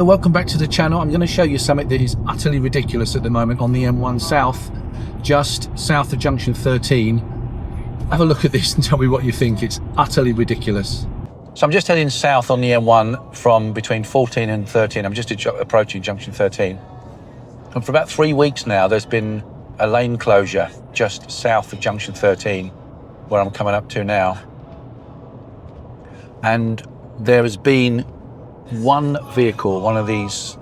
Welcome back to the channel. I'm going to show you something that is utterly ridiculous at the moment on the M1 South, just south of Junction 13. Have a look at this and tell me what you think. It's utterly ridiculous. So I'm just heading south on the M1 from between 14 and 13. I'm just approaching Junction 13. And for about 3 weeks now, there's been a lane closure just south of Junction 13, where I'm coming up to now. And there has been one vehicle, one of these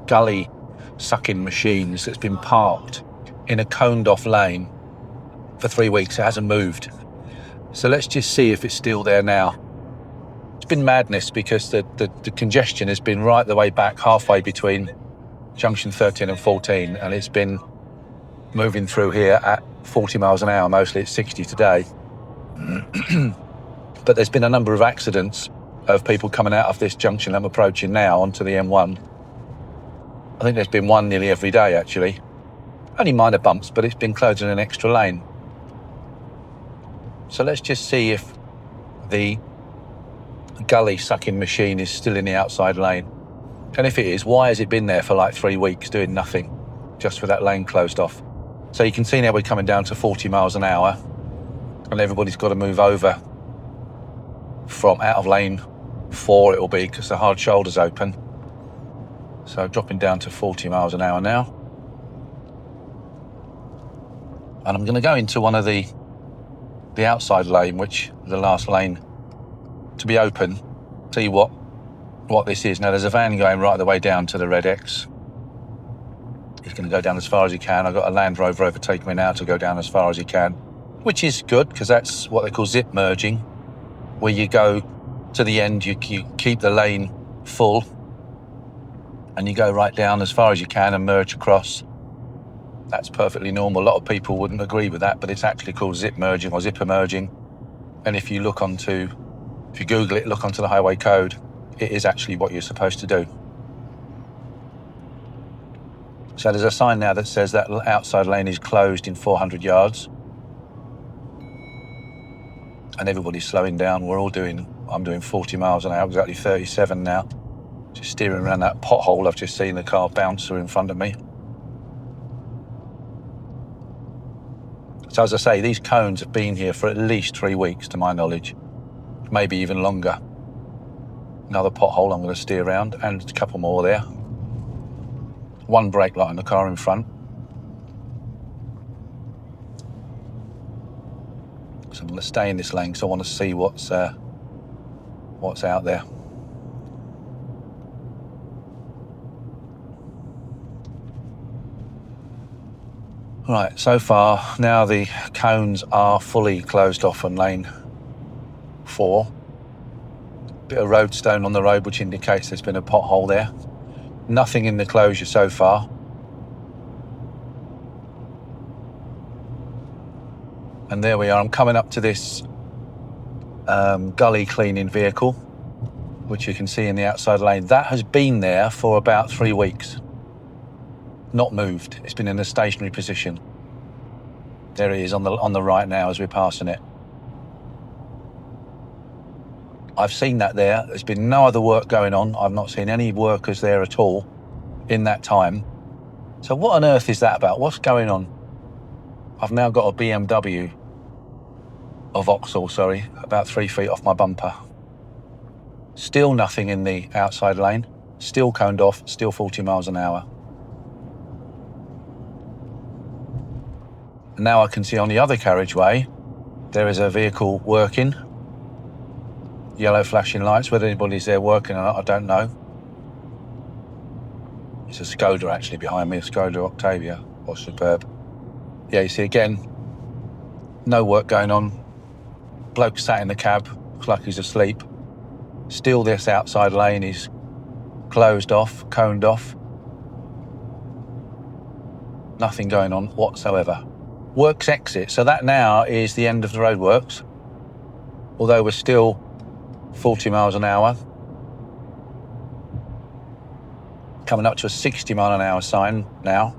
gully sucking machines that's been parked in a coned off lane for 3 weeks. It hasn't moved. So let's just see if it's still there now. It's been madness because the congestion has been right the way back halfway between Junction 13 and 14, and it's been moving through here at 40 miles an hour. Mostly it's 60 today. But there's been a number of accidents of people coming out of this junction I'm approaching now onto the M1. I think there's been one nearly every day, actually. Only minor bumps, but it's been closing an extra lane. So let's just see if the gully sucking machine is still in the outside lane. And if it is, why has it been there for like 3 weeks doing nothing, just with that lane closed off? So you can see now we're coming down to 40 miles an hour, and everybody's got to move over from out of lane 4 it will be, because the hard shoulder's open. So dropping down to 40 miles an hour now. And I'm going to go into one of the outside lane, which is the last lane to be open. Tell you what this is. Now there's a van going right the way down to the Red X. He's going to go down as far as he can. I've got a Land Rover overtaking me now to go down as far as he can, which is good because that's what they call zip merging, where you go to the end, you keep the lane full and you go right down as far as you can and merge across. That's perfectly normal. A lot of people wouldn't agree with that, but it's actually called zip merging or zipper merging. And if you Google it, look onto the highway code, it is actually what you're supposed to do. So there's a sign now that says that outside lane is closed in 400 yards. And everybody's slowing down. I'm doing 40 miles an hour, exactly 37 now. Just steering around that pothole. I've just seen the car bounce through in front of me. So as I say, these cones have been here for at least 3 weeks, to my knowledge, maybe even longer. Another pothole I'm going to steer around, and a couple more there. One brake light on the car in front. So I'm going to stay in this lane because I want to see what's out there. Right, so far now the cones are fully closed off on lane 4. Bit of roadstone on the road, which indicates there's been a pothole there. Nothing in the closure so far. And there we are. I'm coming up to this Gulley Cleaning vehicle, which you can see in the outside lane. That has been there for about 3 weeks. Not moved. It's been in a stationary position. There it is on the right now as we're passing it. I've seen that there. There's been no other work going on. I've not seen any workers there at all in that time. So what on earth is that about? What's going on? I've now got a BMW, a Vauxhall, sorry, about 3 feet off my bumper. Still nothing in the outside lane. Still coned off, still 40 miles an hour. And now I can see on the other carriageway, there is a vehicle working. Yellow flashing lights. Whether anybody's there working or not, I don't know. It's a Skoda actually behind me, a Skoda Octavia, or Superb. Yeah, you see again, no work going on. Bloke sat in the cab, looks like he's asleep. Still this outside lane is closed off, coned off. Nothing going on whatsoever. Works exit, so that now is the end of the roadworks. Although we're still 40 miles an hour. Coming up to a 60 mile an hour sign now.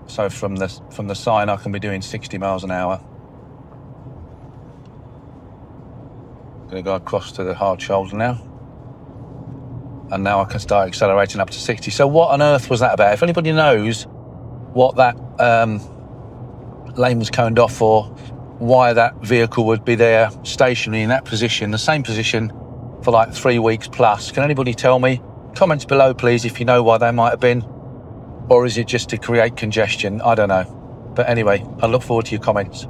So from the sign I can be doing 60 miles an hour. Going to go across to the hard shoulder now. and now I can start accelerating up to 60. So what on earth was that about? If anybody knows what that lane was coned off for, why that vehicle would be there stationary in that position, the same position for like 3 weeks plus, can anybody tell me? Comments below please if you know why they might have been, or is it just to create congestion? I don't know. But anyway, I look forward to your comments.